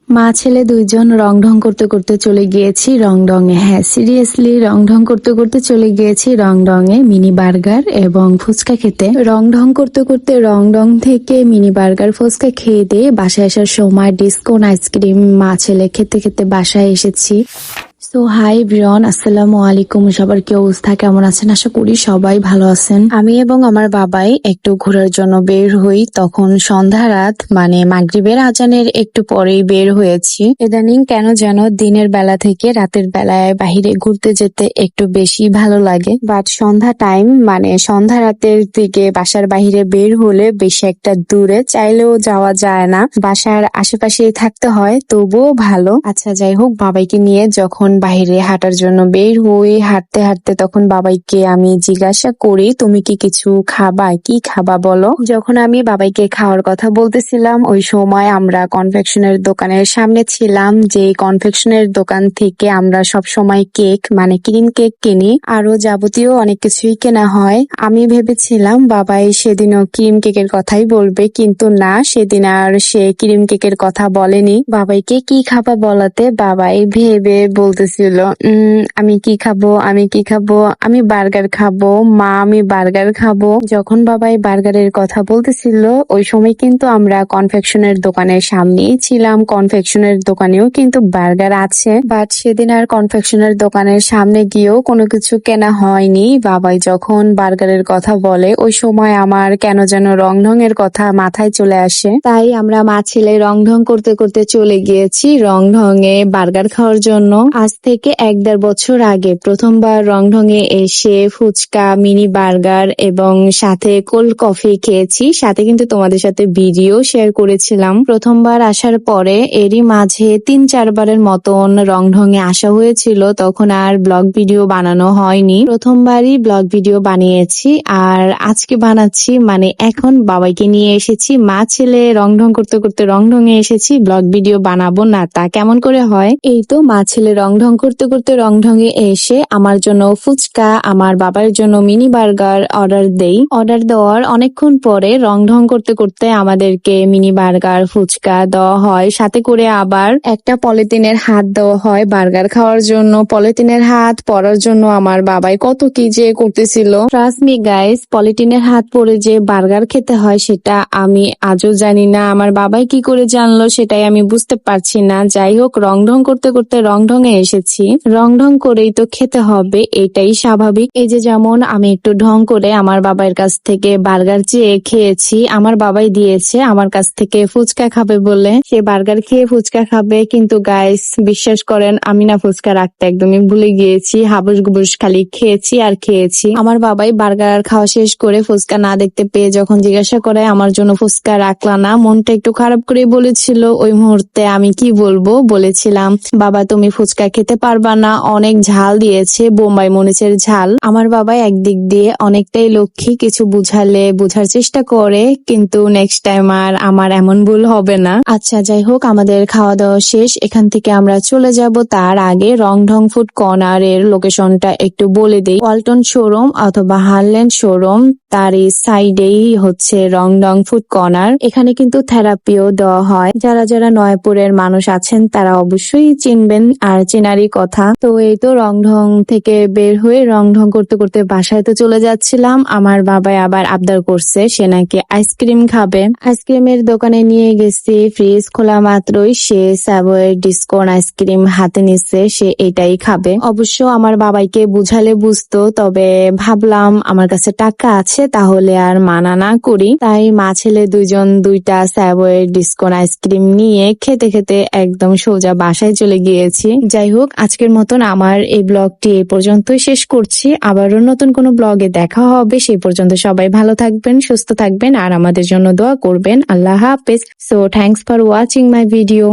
মা ছেলে দুইজন রং ঢং করতে করতে চলে গিয়েছি রংডং-এ। হ্যাঁ, সিরিয়াসলি রং ঢং করতে করতে চলে গিয়েছি রংডং-এ মিনি বার্গার এবং ফুচকা খেতে। রং ঢং করতে করতে রংডং থেকে মিনি বার্গার ফুচকা খেয়ে দিয়ে বাসায় আসার সময় ডিসকন আইসক্রিম মা ছেলে খেতে খেতে বাসায় এসেছি। সো হাই এভরিওয়ান, আসসালামু আলাইকুম। সবার কি অবস্থা, কেমন আছেন? আশা করি সবাই ভালো আছেন। আমি এবং আমার বাবাই একটু ঘোরার জন্য বের হই। তখন সন্ধ্যা রাত, মানে মাগরিবের আজানের একটু পরেই বের হয়েছি। ইদানিং কেন যেন দিনের বেলা থেকে রাতের বেলায় বাহিরে ঘুরতে যেতে একটু বেশি ভালো লাগে, বাট সন্ধ্যা টাইম মানে সন্ধ্যা রাতের দিকে বাসার বাহিরে বের হলে বেশি একটা দূরে চাইলেও যাওয়া যায় না, বাসার আশেপাশেই থাকতে হয়, তবুও ভালো। আচ্ছা যাই হোক, বাবাইকে নিয়ে যখন বাইরে হাঁটার জন্য বের হই, হাঁটতে হাঁটতে তখন বাবাইকে আমি জিজ্ঞাসা করি, তুমি কি কিছু খাবা? কি খাবা বলো? যখন আমি বাবাইকে খাওয়ার কথা বলতেছিলাম ওই সময় আমরা কনফেকশনের দোকানের সামনে ছিলাম, যে কনফেকশনের দোকান থেকে আমরা সব সময় কেক মানে ক্রিম কেক কিনি, আরো যাবতীয় অনেক কিছুই কেনা হয়। আমি ভেবেছিলাম বাবাই সেদিনও ক্রিম কেকের কথাই বলবে, কিন্তু না, সেদিন আর সে ক্রিম কেকের কথা বলেনি। বাবাইকে কি খাবা বলাতে বাবাই ভেবে বলতেছিল, আমি কি খাবো, আমি কি খাবো, আমি বার্গার খাবো মা, আমি বার্গার খাবো। যখন বাবাই বার্গারের কথা বলতেছিল ওই সময় কিন্তু আমরা কনফেকশনের দোকানের সামনেই ছিলাম। কনফেকশনের দোকানেও কিন্তু বার্গার আছে, বাট সেদিন আর কনফেকশনের দোকানের সামনে গিয়েও কোনো কিছু কেনা হয়নি। বাবাই যখন বার্গারের কথা বলে ওই সময় আমার কেন যেন রংঢং এর কথা মাথায় চলে আসে, তাই আমরা মা ছেলে রংঢং করতে করতে চলে গিয়েছি রংঢং এ বার্গার খাওয়ার জন্য। আজ থেকে 1-1.5 বছর আগে প্রথমবার রংঢং-এ এসে ফুচকা, মিনি বার্গার এবং সাথে কোল্ড কফি খেয়েছি, সাথে কিন্তু তোমাদের সাথে ভিডিও শেয়ার করেছিলাম। প্রথমবার আসার পরে এরই মাঝে 3-4 বারের মতন রংঢং-এ আসা হয়েছিল, তখন আর ব্লগ ভিডিও বানানো হয়নি। প্রথমবারই ব্লগ ভিডিও বানিয়েছি আর আজকে বানাচ্ছি, মানে এখন বাবাইকে নিয়ে এসেছি, মা ছেলে রংঢং করতে করতে রংঢং-এ এসেছি, ব্লগ ভিডিও বানাবো না তা কেমন করে হয়। এই তো মা ছেলে রংঢং করতে করতে রংঢং-এ এসে আমার জন্য ফুচকা, আমার বাবার জন্য মিনি বার্গার অর্ডার দেই। অর্ডার দেওয়ার অনেকক্ষণ পরে রংঢং করতে করতে আমাদেরকে মিনি বার্গার ফুচকা দেওয়া হয়, সাথে করে আবার একটা পলিথিনের হাত দেওয়া হয় বার্গার খাওয়ার জন্য। পলিথিনের হাত পরার জন্য আমার বাবাই কত কি যে করতেছিল। ট্রাস্ট মি গাইস, পলিথিনের হাত পরে যে বার্গার খেতে হয় সেটা আমি আজও জানি না, আমার বাবাই কি করে জানলো সেটাই আমি বুঝতে পারছি না। যাই হোক, রংঢং করতে করতে রংঢং-এ এসেছি, রংঢং করেই তো খেতে হবে, এটাই স্বাভাবিক। এই যে যেমন আমি একটু ঢং করে আমার বাবার কাছ থেকে বার্গার চেয়ে খেয়েছি, আমার বাবাই দিয়েছে আমার কাছ থেকে ফুচকা খাবে বলে, সে বার্গার খেয়ে ফুচকা খাবে, কিন্তু গাইস বিশ্বাস করেন আমি না ফুচকা রাখতে একদমই ভুলে গিয়েছি, হাবুস গুবুস খালি খেয়েছি আর খেয়েছি। আমার বাবাই বার্গার খাওয়া শেষ করে ফুচকা না দেখতে পেয়ে যখন জিজ্ঞাসা করে আমার জন্য ফুচকা রাখলা না, মনটা একটু খারাপ করে বলেছিল। ওই মুহূর্তে আমি কি বলবো, বলেছিলাম বাবা তুমি ফুচকা খেতে পারবা না, অনেক ঝাল দিয়েছে, বোম্বাই মরিচের ঝাল। আমার বাবা একদিক দিয়ে অনেকটাই লক্ষ্মী, কিছু বুঝালে বোঝার চেষ্টা করে, কিন্তু নেক্সট টাইম আর আমার এমন ভুল হবে না। আচ্ছা যাই হোক, আমাদের খাওয়া দাওয়া শেষ, এখান থেকে আমরা চলে যাব। তার আগে রংঢং ফুড কর্নার এর লোকেশনটা একটু বলে দেই। ওয়ালটন শোরুম অথবা হারল্যান্ড শোরুম, তারই সাইডেই হচ্ছে রংঢং ফুড কর্নার। এখানে কিন্তু থেরাপিও দেওয়া হয়, যারা যারা নয়পুরের মানুষ আছেন তারা অবশ্যই চিনবেন আর চেনারই কথা। তো এই তো রংঢং থেকে বের হয়ে রংঢং করতে করতে বাসায় তো চলে যাচ্ছিলাম। আমার বাবা আবার আবদার করছে সে নাকি আইসক্রিম খাবে, আইসক্রিমের দোকানে নিয়ে গেছি, ফ্রিজ খোলা মাত্রই সে স্যাভয়ের ডিসকন আইসক্রিম হাতে নিচ্ছে, সে এটাই খাবে। অবশ্য আমার বাবাইকে বুঝালে বুঝতো, তবে ভাবলাম আমার কাছে টাকা আছে তাহলে আর মানা না করি, তাই মা ছেলে দুইজন 2টা স্যাভয়ের ডিসকন আইসক্রিম নিয়ে খেতে খেতে একদম সোজা বাসায় চলে গিয়েছি। যাই হোক, আজকের মতন আমার এই ব্লগটি এই পর্যন্তই শেষ করছি, আবারও নতুন কোনো ব্লগে দেখা হবে, সেই পর্যন্ত সবাই ভালো থাকবেন, সুস্থ থাকবেন আর আমাদের জন্য দোয়া করবেন। আল্লাহ হাফেজ। So thanks for watching my video.